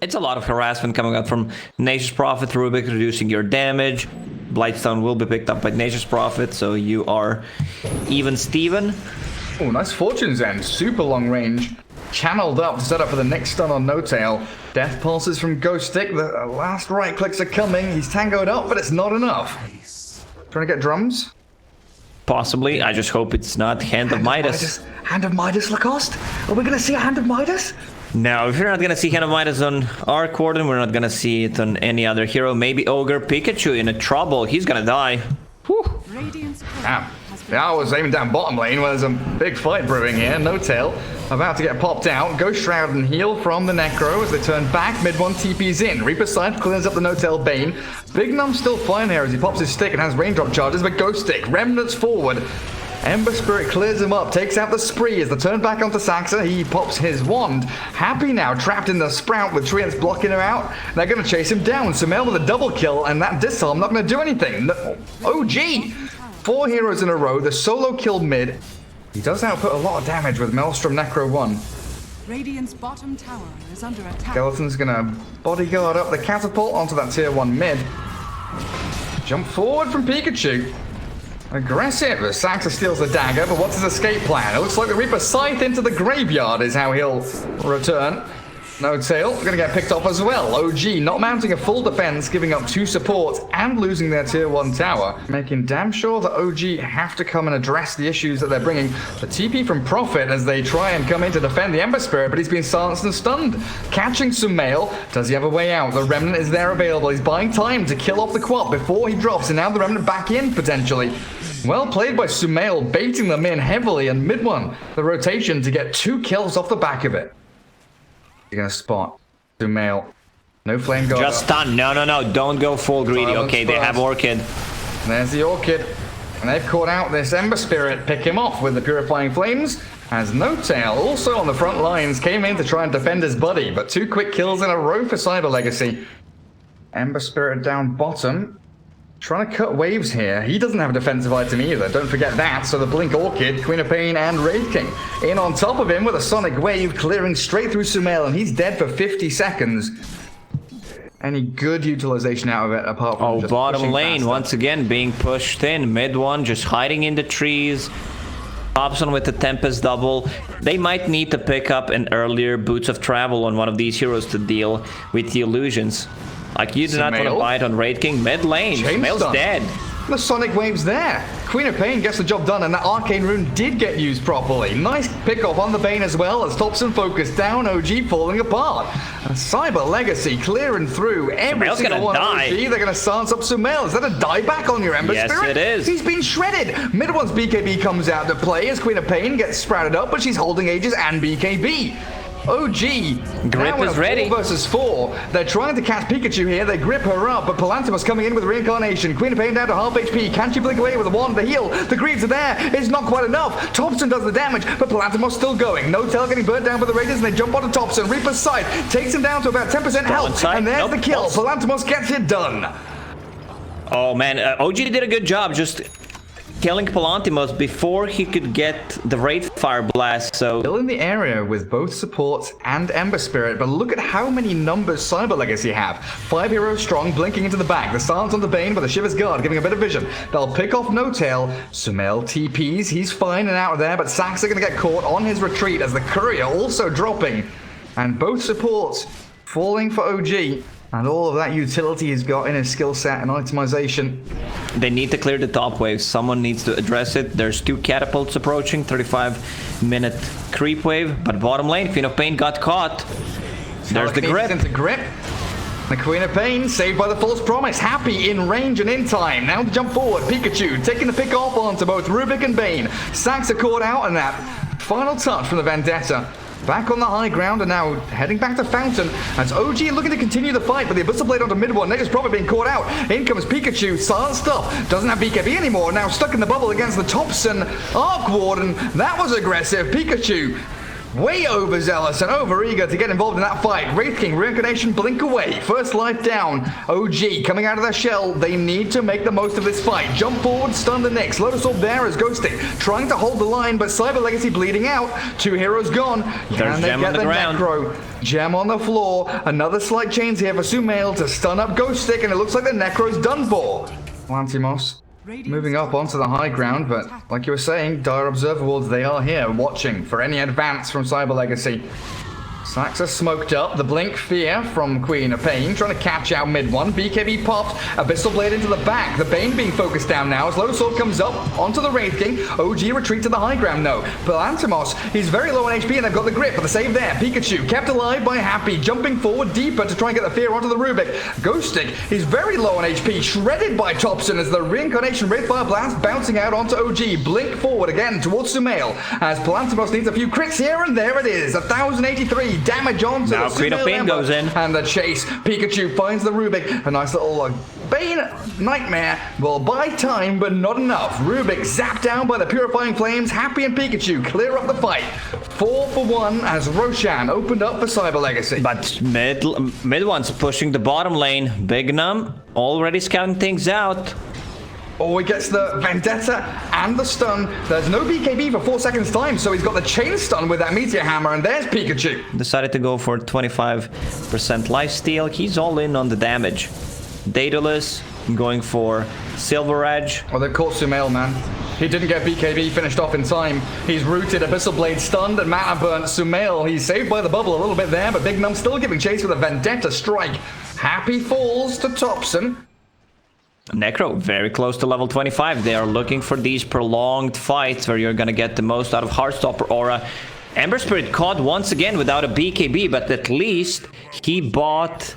It's a lot of harassment coming out from Nature's Prophet. Rubik reducing your damage. Blightstone will be picked up by Nature's Prophet, so you are even Steven. Oh, nice Fortune's End. Super long range. Channeled up to set up for the next stun on No Tail. Death pulses from Ghost Stick. The last right clicks are coming. He's tangoed up, but it's not enough. Trying to get drums? Possibly. I just hope it's not Hand of Midas. Hand of Midas, Lacoste? Are we going to see a Hand of Midas? No, if you're not going to see Hand of Midas on our Corden, we're not going to see it on any other hero. Maybe Ogre Pikachu in a trouble. He's going to die. Whew. Damn. Yeah, I was aiming down bottom lane where there's a big fight brewing here. No Tail about to get popped out. Ghost Shroud and heal from the Necro as they turn back. Mid one TP's in. Reaper Scythe clears up the No Tail Bane. Big Num's still fine here as he pops his stick and has raindrop charges, but Ghost Stick remnants forward. Ember Spirit clears him up, takes out the Spree as they turn back onto Saxa. He pops his wand. Happy now, trapped in the Sprout with Treants blocking him out. They're going to chase him down. Sumail with a double kill, and that disarm not going to do anything. No. OG! 4 heroes in a row, the solo kill mid. He does output a lot of damage with Maelstrom Necro 1. Radiant's bottom tower is under attack. Skeleton's going to bodyguard up the catapult onto that tier 1 mid. Jump forward from Pikachu. Aggressive as Saxa steals the dagger, but what's his escape plan? It looks like the Reaper Scythe into the graveyard is how he'll return. No Tail, gonna get picked off as well. OG not mounting a full defense, giving up 2 supports and losing their tier 1 tower. Making damn sure that OG have to come and address the issues that they're bringing. The TP from Prophet as they try and come in to defend the Ember Spirit, but he's been silenced and stunned. Catching Sumail, does he have a way out? The Remnant is there available. He's buying time to kill off the Quap before he drops, and now the Remnant back in potentially. Well played by Sumail, baiting them in heavily, and mid one, the rotation to get 2 kills off the back of it. You're gonna spot Sumail. No flame guard. Just stun. No. Don't go full greedy. Silence okay, first. They have Orchid. And there's the Orchid. And they've caught out this Ember Spirit. Pick him off with the Purifying Flames. As No Tail, also on the front lines, came in to try and defend his buddy. But 2 quick kills in a row for Cyber Legacy. Ember Spirit down bottom. Trying to cut waves here. He doesn't have a defensive item either. Don't forget that. So the Blink Orchid, Queen of Pain, and Wraith King in on top of him with a Sonic Wave clearing straight through Sumail, and he's dead for 50 seconds. Any good utilization out of it apart from just bottom lane faster. once again being pushed in. Mid one just hiding in the trees. Hobson with the Tempest double. They might need to pick up an earlier Boots of Travel on one of these heroes to deal with the illusions. Like, you do not want to bite on Wraith King mid lane. Sumail's dead. The Sonic Wave's there. Queen of Pain gets the job done, and that Arcane Rune did get used properly. Nice pick off on the Bane as well as Thompson focused down. OG falling apart. And Cyber Legacy clearing through every Sumail's single one. die. OG, they're going to silence up Sumail. Is that a dieback on your Ember Yes, Spirit? it is. He's been shredded. Mid one's BKB comes out to play as Queen of Pain gets sprouted up, but she's holding Aegis and BKB. OG, Grip is ready. 4 versus 4. They're trying to catch Pikachu here. They grip her up, but Palantimus coming in with Reincarnation. Queen of Pain down to half HP. Can she blink away with a wand to heal? The Greaves are there. It's not quite enough. Thompson does the damage, but Palantimus still going. No Tail getting burnt down by the Raiders, and they jump onto Thompson. Reaper's Scythe takes him down to about 10% health, and there's the kill. Palantimus gets it done. Oh man, OG did a good job just killing Palantimus before he could get the Wraith Fire Blast, so... Still in the area with both supports and Ember Spirit, but look at how many numbers Cyber Legacy have. 5 heroes strong, blinking into the back. The silence on the Bane, but the Shiver's Guard giving a bit of vision. They'll pick off No Tail. Sumail TPs, he's fine and out of there, but Saxa going to get caught on his retreat as the Courier also dropping. And both supports falling for OG. And all of that utility he's got in his skill set and itemization. They need to clear the top wave. Someone needs to address it. There's 2 catapults approaching, 35-minute creep wave. But bottom lane, Queen of Pain got caught. There's the grip. Into grip. The Queen of Pain saved by the false promise. Happy in range and in time. Now to jump forward. Pikachu taking the pick off onto both Rubik and Bane. Saxa caught out, and that final touch from the Vendetta. Back on the high ground and now heading back to Fountain as OG looking to continue the fight, but the Abyssal Blade onto mid one. Nature's Prophet being caught out. In comes Pikachu, silenced up, doesn't have BKB anymore, now stuck in the bubble against the Thompson Arc Warden. That was aggressive. Pikachu way overzealous and overeager to get involved in that fight. Wraith King, Reincarnation, blink away. First life down. OG coming out of their shell. They need to make the most of this fight. Jump forward, stun the Nyx. Lotus Orb there is ghosting. Trying to hold the line, but Cyber Legacy bleeding out. 2 heroes gone. Can they get the Necro? Gem on the floor. Another slight chains here for Sumail to stun up Ghost Stick, and it looks like the Necro's done for. Lantimos moving up onto the high ground, but like you were saying, Dire Observer Wards, they are here watching for any advance from Cyber Legacy. Saxa smoked up, the Blink Fear from Queen of Pain, trying to catch out mid one. BKB popped, Abyssal Blade into the back. The Bane being focused down now as Lotus Orb comes up onto the Wraith King. OG retreat to the high ground, no. Palantimos, he's very low on HP and they've got the grip, but the save there. Pikachu kept alive by Happy, jumping forward deeper to try and get the Fear onto the Rubik. Ghost Stick, he's very low on HP, shredded by Thompson as the Reincarnation Wraithfire Blast bouncing out onto OG. Blink forward again towards Sumail as Palantimos needs a few crits here, and there it is. 1083. Damage onto now the Queen of Pain goes in. And the chase. Pikachu finds the Rubik. A nice little Bane Nightmare will buy time, but not enough. Rubik zapped down by the Purifying Flames. Happy and Pikachu clear up the fight. 4 for 1 as Roshan opened up for Cyber Legacy. But mid one's pushing the bottom lane. Big Num already scouting things out. Oh, he gets the Vendetta and the stun. There's no BKB for 4 seconds time, so he's got the chain stun with that Meteor Hammer, and there's Pikachu. Decided to go for 25% lifesteal. He's all in on the damage. Daedalus going for Silver Edge. Well, they've caught Sumail, man. He didn't get BKB finished off in time. He's rooted, Abyssal Blade stunned, and Mana burnt Sumail. He's saved by the bubble a little bit there, but Big Num still giving chase with a Vendetta strike. Happy falls to Thompson. Necro, very close to level 25. They are looking for these prolonged fights where you're going to get the most out of Heartstopper Aura. Ember Spirit caught once again without a BKB, but at least he bought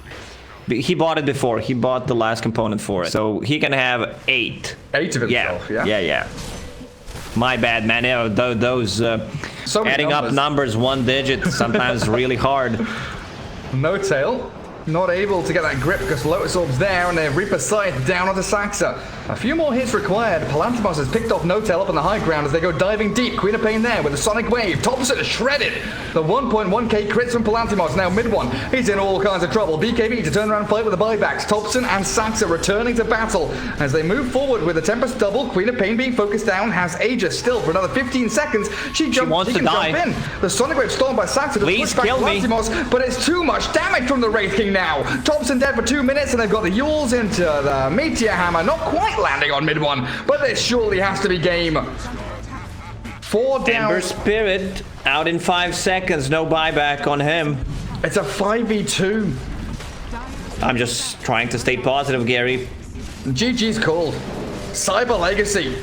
it before. He bought the last component for it. So he can have 8. 8 of himself, yeah? Yeah. My bad, man. Yeah, those adding up numbers 1 digit sometimes really hard. No tail. Not able to get that grip because Lotus Orb's there, and they Reaper Scythe down onto Saxa. A few more hits required. Palantimos has picked off No-Tail up on the high ground as they go diving deep. Queen of Pain there with a Sonic Wave. Thompson is shredded. The 1.1k crits from Palantimos. Now mid one. He's in all kinds of trouble. BKB to turn around and fight with the buybacks. Thompson and Saxa returning to battle as they move forward with the Tempest double. Queen of Pain being focused down. Has Aegis still for another 15 seconds. She wants to die. Jump in. The Sonic Wave stolen by Saxa to push back Palantimos, but it's too much damage from the Wraith King now. Thompson dead for 2 minutes, and they've got the Yules into the Meteor Hammer. Not quite landing on mid one, but this surely has to be game. 4 down. Ember Spirit out in 5 seconds. No buyback on him. It's a 5v2. I'm just trying to stay positive, Gary. GG's called. Cyber Legacy.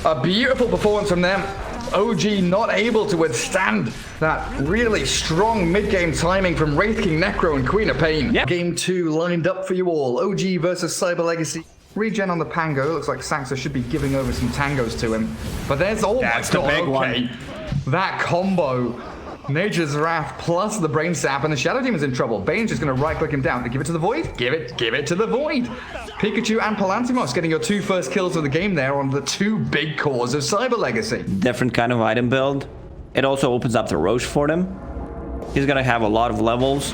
A beautiful performance from them. OG not able to withstand that really strong mid-game timing from Wraith King, Necro, and Queen of Pain. Yep. Game 2 lined up for you all. OG versus Cyber Legacy. Regen on the Pango. Looks like Saxa should be giving over some tangos to him. But there's all that's the big one. That combo. Nature's Wrath plus the Brain Sap, and the Shadow Demon's in trouble. Bane's just going to right-click him down. Give it to the Void? Give it to the Void. Pikachu and Palantimos getting your 2 first kills of the game there on the 2 big cores of Cyber Legacy. Different kind of item build. It also opens up the Roche for them. He's going to have a lot of levels,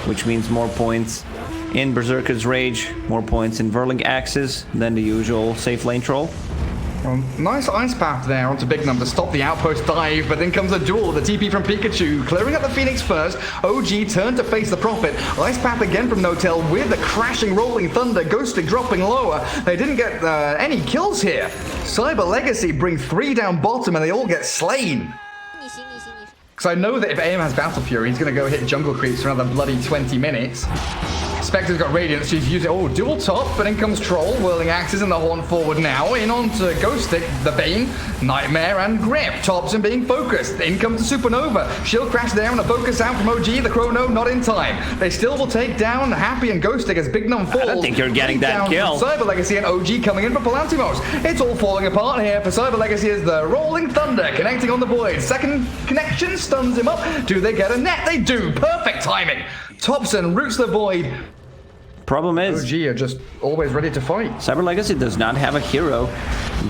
which means more points in Berserker's Rage, more points in Whirling Axes than the usual safe lane troll. Nice ice path there onto Big Num to stop the outpost dive, but then comes a duel with the TP from Pikachu, clearing up the Phoenix first. OG turned to face the Prophet. Ice path again from No-Tail with the crashing Rolling Thunder. Ghostic dropping lower. They didn't get any kills here. Cyber Legacy bring 3 down bottom and they all get slain. Because I know that if AM has Battle Fury, he's going to go hit jungle creeps for another bloody 20 minutes. Spectre's got Radiance, she's using, dual top, but in comes Troll, Whirling Axes and the Horn forward now, in onto Ghost Stick, the Bane, Nightmare and Grip, Thompson being focused, in comes the Supernova, Shield Crash there and a focus out from OG, the Chrono not in time. They still will take down Happy and Ghost Stick as Big Num falls. I don't think you're getting that kill. Cyber Legacy and OG coming in for Palantimos. It's all falling apart here for Cyber Legacy as the Rolling Thunder connecting on the Void. Second connection stuns him up. Do they get a net? They do. Perfect timing. Thompson roots the Void. Problem is, OG are just always ready to fight. Cyber Legacy does not have a hero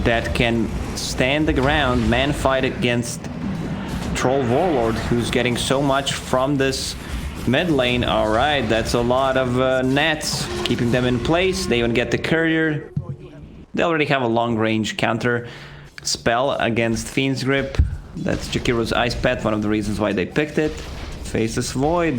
that can stand the ground, man fight against Troll Warlord, who's getting so much from this mid lane. Alright, that's a lot of nets, keeping them in place. They even get the courier. They already have a long-range counter spell against Fiend's Grip. That's Jakiro's Ice Pet, one of the reasons why they picked it. Faceless Void.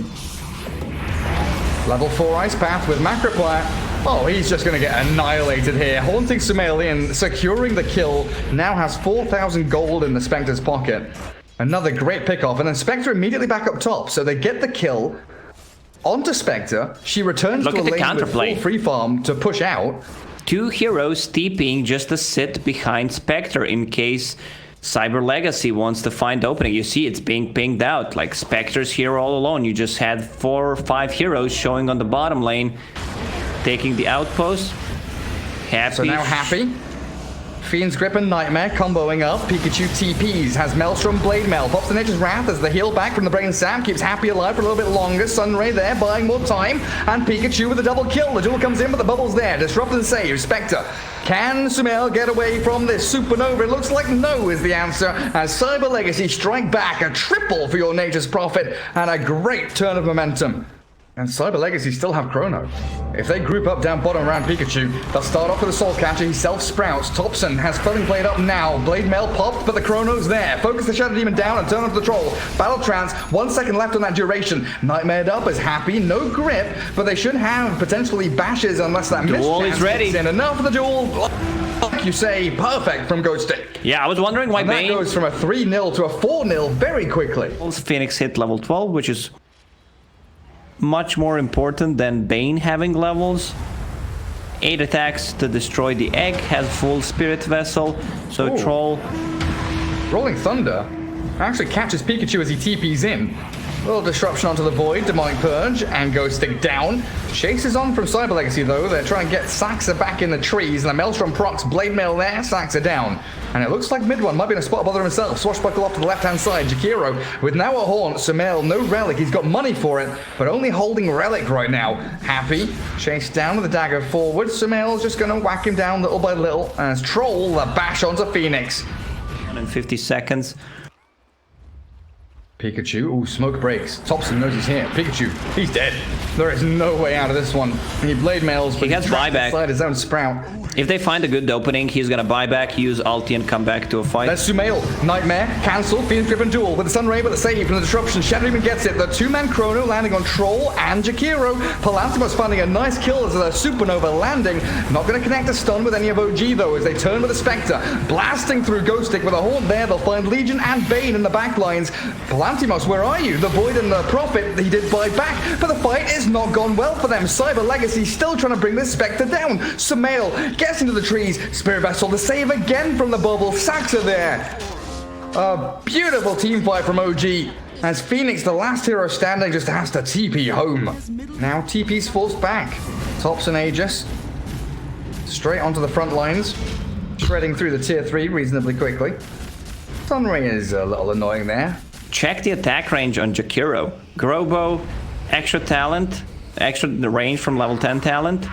Level 4 Ice Path with Macro Player. Oh, he's just going to get annihilated here. Haunting Sumail in, securing the kill. Now has 4,000 gold in the Spectre's pocket. Another great pick-off, and then Spectre immediately back up top. So they get the kill onto Spectre. She returns to a lane with full free farm to push out. 2 heroes TPing just to sit behind Spectre in case Cyber Legacy wants to find opening. You see it's being pinged out, like Spectre's here all alone. You just had 4 or 5 heroes showing on the bottom lane, taking the outpost. Happy. So now Happy. Fiend's Grip and Nightmare comboing up. Pikachu TPs, has Maelstrom Blade Mail. Pops the Nature's Wrath as the heal back from the Brain Sap. Keeps Happy alive for a little bit longer. Sunray there, buying more time. And Pikachu with a double kill. The duel comes in, but the bubble's there. Disrupt and save. Spectre. Can Sumail get away from this supernova? It looks like no is the answer. As Cyber Legacy strike back. A triple for your Nature's Prophet. And a great turn of momentum. And Cyber Legacy still have Chrono. If they group up down bottom around Pikachu, they'll start off with a Soul Catcher. He self-sprouts. Thompson has Felling Blade up now. Blade Mail popped, but the Chrono's there. Focus the Shadow Demon down and turn onto the Troll. Battle Trance, 1 second left on that duration. Nightmared up is Happy. No grip, but they should have potentially bashes unless that duel is ready. In. Enough for the duel. Like you say, perfect from Ghosting. Yeah, I was wondering why Bane... that goes from a 3-0 to a 4-0 very quickly. Phoenix hit level 12, which is much more important than Bane having levels. 8 attacks to destroy the egg, has full Spirit Vessel, so Troll... Rolling Thunder actually catches Pikachu as he TPs in. Little disruption onto the Void, Demonic Purge, and Ghosting down. Chases on from Cyber Legacy though. They're trying to get Saxa back in the trees, and the Maelstrom procs Blade Mail there, Saxa down. And it looks like mid one might be in a spot bother himself. Swashbuckle off to the left-hand side. Jakiro with now a Haunt. Sumail, no Relic. He's got money for it, but only holding Relic right now. Happy. Chased down with a dagger forward. Sumail's just going to whack him down little by little. As Troll, the bash onto Phoenix. 150 seconds. Pikachu, ooh, smoke breaks. Thompson knows he's here. Pikachu, he's dead. There is no way out of this one. And he Blade Mails, but he has buyback inside his own sprout. If they find a good opening, he's gonna buy back, use ulti, and come back to a fight. That's Sumail. Nightmare, cancel, Fiend's Grip and Duel. With the Sunray, with the save from the disruption. Shadow Demon gets it. The 2-man Chrono landing on Troll and Jakiro. Palantimos finding a nice kill as a Supernova landing. Not gonna connect a stun with any of OG though, as they turn with a Spectre. Blasting through Ghostic with a Haunt there. They'll find Legion and Bane in the back lines. Palantimos, where are you? The Void and the Prophet, he did buy back, but the fight is not gone well for them. Cyber Legacy still trying to bring this Spectre down. Sumail gets into the trees. Spirit Vessel to save again from the bubble. Saxa there. A beautiful team fight from OG. As Phoenix, the last hero standing, just has to TP home. Now TP's forced back. Thompson Aegis. Straight onto the front lines. Shredding through the tier 3 reasonably quickly. Sunray is a little annoying there. Check the attack range on Jakiro. Grobo, extra talent, extra range from level 10 talent.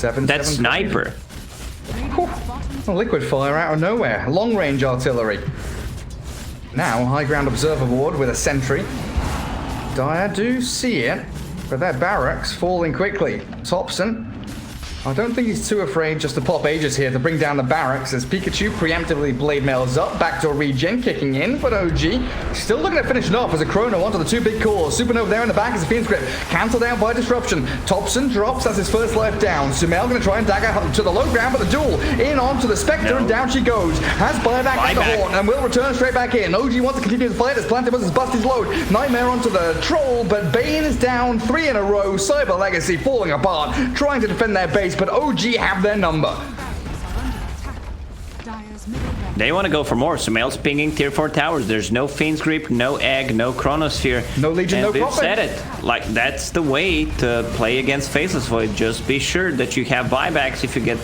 That's Sniper. A liquid fire out of nowhere. Long range artillery. Now, High Ground Observer Ward with a sentry. Dire do see it, but their barracks falling quickly. Thompson. I don't think he's too afraid just to pop Aegis here to bring down the barracks as Pikachu preemptively Blade Mails up. Backdoor regen kicking in, but OG still looking at finishing off as a Chrono onto the 2 big cores. Supernova there in the back as a Fiend's Grip. Cancelled out by disruption. Thompson drops as his first life down. Sumail going to try and dagger to the low ground, but the duel in onto the Spectre and down she goes. Has buyback at the Haunt and will return straight back in. OG wants to continue the fight as Plantimus has busted his load. Nightmare onto the Troll, but Bane is down 3 in a row. Cyber Legacy falling apart, trying to defend their base, but OG have their number. They want to go for more. Sumail's pinging tier 4 towers. There's no Fiend's Grip, no Egg, no Chronosphere. No Legion, and no they've Prophet. said it. Like, that's the way to play against Faceless Void. Just be sure that you have buybacks if you get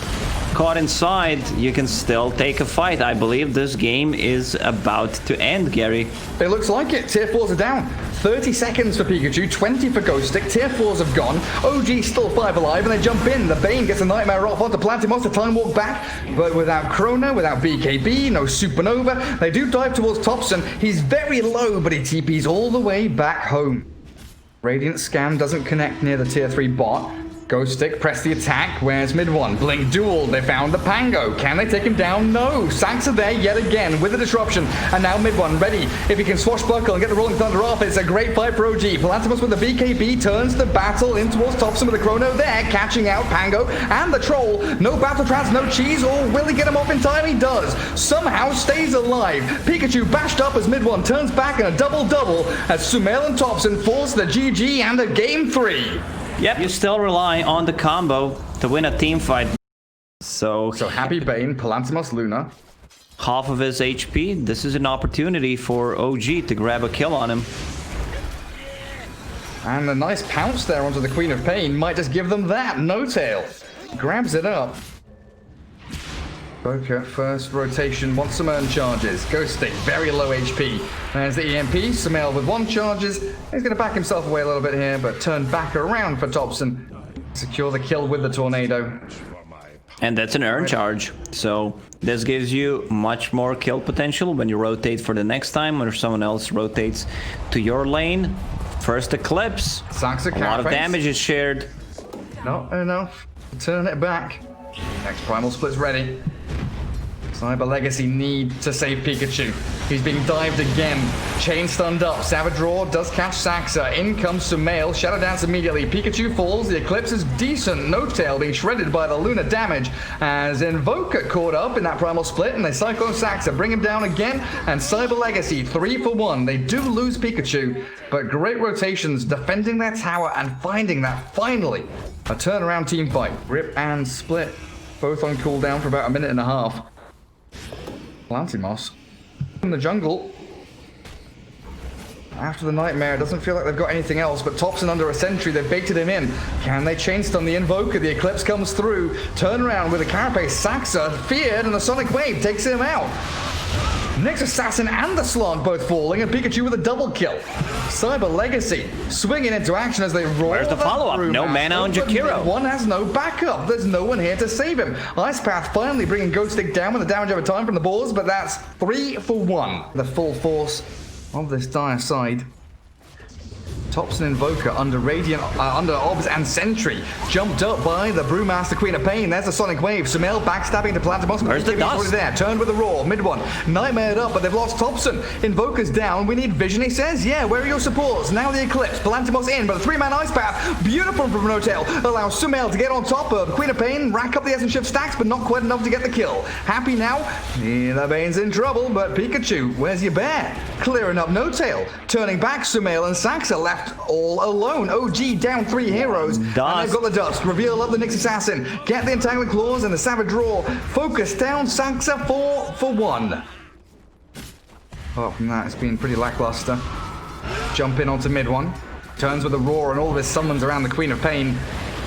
caught inside, you can still take a fight. I believe this game is about to end, Gary. It looks like it. Tier 4s are down. 30 seconds for Pikachu, 20 for Ghost Stick. Tier 4s have gone. OG still 5 alive, and they jump in. The Bane gets a Nightmare off onto Plantimos to time walk back, but without Chrono, without BKB, no Supernova. They do dive towards Thompson. He's very low, but he TPs all the way back home. Radiant Scan doesn't connect near the Tier 3 bot. Ghost Stick, press the attack. Where's mid one? Blink duel. They found the Pango. Can they take him down? No. Sacks are there yet again with the disruption. And now mid one ready. If he can swashbuckle and get the Rolling Thunder off, it's a great fight for OG. Palantimus with the BKB turns the battle in towards Thompson with the Chrono there, catching out Pango and the Troll. No battle trance, no cheese, or will he get him off in time? He does. Somehow stays alive. Pikachu bashed up as mid one turns back in a double-double as Sumail and Thompson force the GG and a game 3. Yep, you still rely on the combo to win a team fight. So happy Bane, Palantimos, Luna. Half of his HP. This is an opportunity for OG to grab a kill on him. And a nice pounce there onto the Queen of Pain might just give them that. No tail. Grabs it up. Boca, first rotation, wants some earn charges. Ghost Stick, very low HP. There's the EMP, Sumail with 1 charges. He's going to back himself away a little bit here, but turn back around for Thompson. Secure the kill with the Tornado. And that's an earn charge. So this gives you much more kill potential when you rotate for the next time or someone else rotates to your lane. First Eclipse. Saxa a lot of damage is shared. Not enough. Turn it back. Next Primal Split's ready. Cyber Legacy need to save Pikachu. He's being dived again. Chain stunned up. Savage Roar does catch Saxa. In comes Sumail. Shadow Dance immediately. Pikachu falls. The Eclipse is decent. No tail being shredded by the Luna damage as Invoker caught up in that Primal Split and they Cyclone Saxa. Bring him down again and Cyber Legacy 3 for 1. They do lose Pikachu, but great rotations defending their tower and finding that finally a turnaround team fight. Rip and Split both on cooldown for about 1.5 minutes. Plantimos in the jungle. After the Nightmare, it doesn't feel like they've got anything else, but Thompson under a sentry, they've baited him in. Can they chain stun the Invoker? The Eclipse comes through. Turn around with a Carapace. Saxa feared, and the Sonic Wave takes him out. Next Assassin and the Slug both falling, and Pikachu with a double kill. Cyber Legacy swinging into action as they roll. Where's the follow-up? No mana on Jakiro. One has no backup. There's no one here to save him. Ice Path finally bringing Ghost Stick down with the damage over time from the balls, but that's 3 for 1. The full force of this dire side. Thompson Invoker under Radiant, under Obs and Sentry. Jumped up by the Brewmaster Queen of Pain. There's the Sonic Wave. Sumail backstabbing to Plantimos. Where's the dust? There. Turned with a roar. Mid one. Nightmared up, but they've lost Thompson. Invoker's down. We need vision, he says. Yeah, where are your supports? Now the Eclipse. Palantimos in, but the 3-man Ice Path. Beautiful from No Tail. Allows Sumail to get on top of Queen of Pain. Rack up the Essence Shift stacks, but not quite enough to get the kill. Happy now? Yeah, the Bane's in trouble, but Pikachu, where's your bear? Clearing up No Tail. Turning back, Sumail and Saxa left all alone. OG down 3 heroes. And they've got the dust. Reveal of the Nyx Assassin. Get the Entangling Claws and the Savage Roar. Focus down Saxa 4 for 1. Apart from that, it's been pretty lackluster. Jump in onto mid one. Turns with a roar and all of his summons around the Queen of Pain.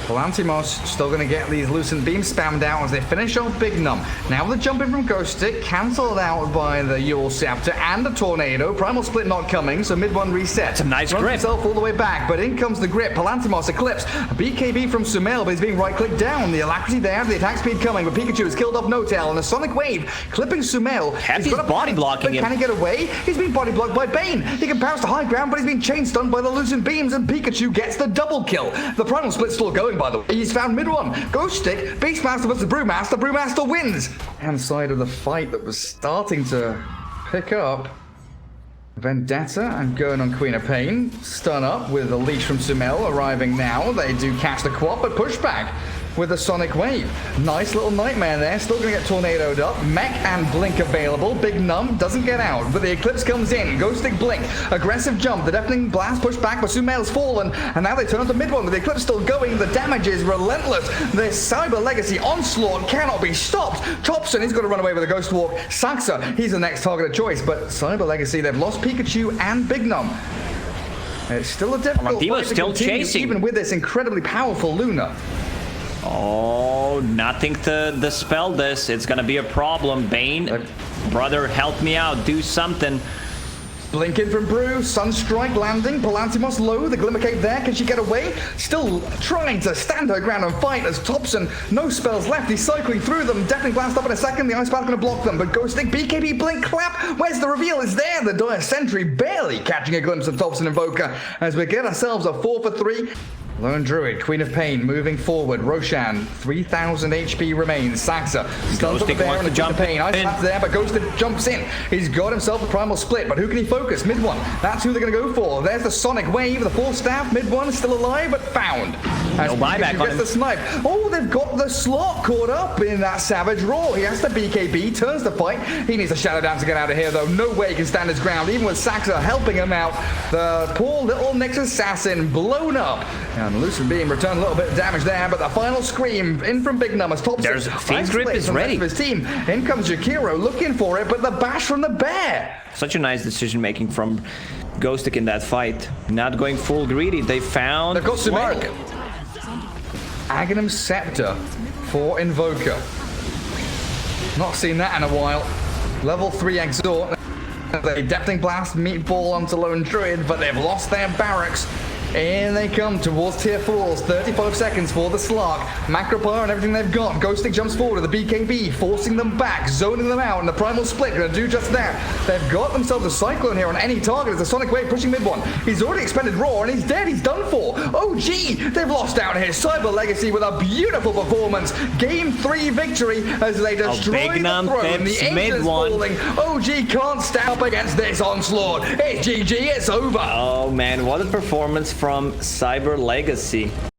Palantimos still going to get these Lucent Beams spammed out as they finish off Big Num. Now the jump in from Ghost Stick, cancelled out by the Yule Scepter and the Tornado. Primal Split not coming, so mid one resets. It's a nice grip. Himself all the way back, but in comes the grip. Palantimos Eclipse. A BKB from Sumail, but he's being right-clicked down. The alacrity there, the attack speed coming, but Pikachu has killed off No Tail, and a Sonic Wave clipping Sumail. He's body blocking him. Can he get away? He's been body blocked by Bane. He can bounce to high ground, but he's been chain stunned by the Lucent Beams, and Pikachu gets the double kill. The Primal Split's still going, by the way. He's found mid one. Ghost Stick, Beastmaster versus Brewmaster. Brewmaster wins. Hand side of the fight that was starting to pick up. Vendetta and going on Queen of Pain. Stun up with a leash from Sumail arriving now. They do catch the quad, but pushback with a Sonic Wave. Nice little Nightmare there. Still going to get tornadoed up. Mech and Blink available. Big Num doesn't get out, but the Eclipse comes in. Ghost Stick Blink. Aggressive jump. The Deafening Blast pushed back, but Sumail's fallen. And now they turn onto mid one with the Eclipse still going. The damage is relentless. This Cyber Legacy onslaught cannot be stopped. Thompson, he's got to run away with a Ghost Walk. Saxa, he's the next target of choice, but Cyber Legacy, they've lost Pikachu and Big Num. It's still a difficult fight to still continue, chasing. even with this incredibly powerful Luna. Oh, nothing to dispel this. It's gonna be a problem. Bane, brother, help me out. Do something. Blinking from Brew, Sunstrike landing, Palantimos low, the Glimmer Cape there, can she get away? Still trying to stand her ground and fight as Thompson, no spells left, he's cycling through them, Deafening Blast up in a second, the Ice Path gonna block them, but Ghost Stick, BKB, Blink, Clap, where's the reveal? Is there, the Dire Sentry barely catching a glimpse of Thompson Invoker, as we get ourselves a 4 for 3. Lone Druid, Queen of Pain, moving forward. Roshan, 3,000 HP remains. Saxa, stuns up the bear and the jump Pain. Ice Path there, but Ghosted jumps in. He's got himself a primal split, but who can he focus? Mid one, that's who they're going to go for. There's the Sonic Wave, the full staff. Mid one still alive, but found. No buyback on him. The snipe. Oh, they've got the slot caught up in that Savage Roar. He has to BKB, turns the fight. He needs a Shadow Dance to get out of here, though. No way he can stand his ground, even with Saxa helping him out. The poor little Nyx Assassin blown up. And Lucent being returned a little bit of damage there, but the final scream in from Big Numbers. Thompson, there's Fiend's Grip is ready. His team. In comes Jakiro looking for it, but the bash from the bear. Such a nice decision making from Ghostic in that fight. Not going full greedy. They found They've got Spark. Aghanim Scepter for Invoker. Not seen that in a while. Level 3 Exhort. They Deafening Blast Meatball onto Lone Druid, but they've lost their barracks. In they come towards tier 4s. 35 seconds for the Slark. Macropyre and everything they've got. Ghostic jumps forward to the BKB, forcing them back, zoning them out, and the Primal Split gonna do just that. They've got themselves a Cyclone here on any target. It's a Sonic Wave pushing mid one. He's already expended Roar, and he's dead. He's done for. Oh, gee, they've lost out here. Cyber Legacy with a beautiful performance. Game 3 victory as they destroy the throne. The Ancients falling. Oh, gee, can't stand up against this onslaught. It's GG, it's over. Oh, man, what a performance from Cyber Legacy.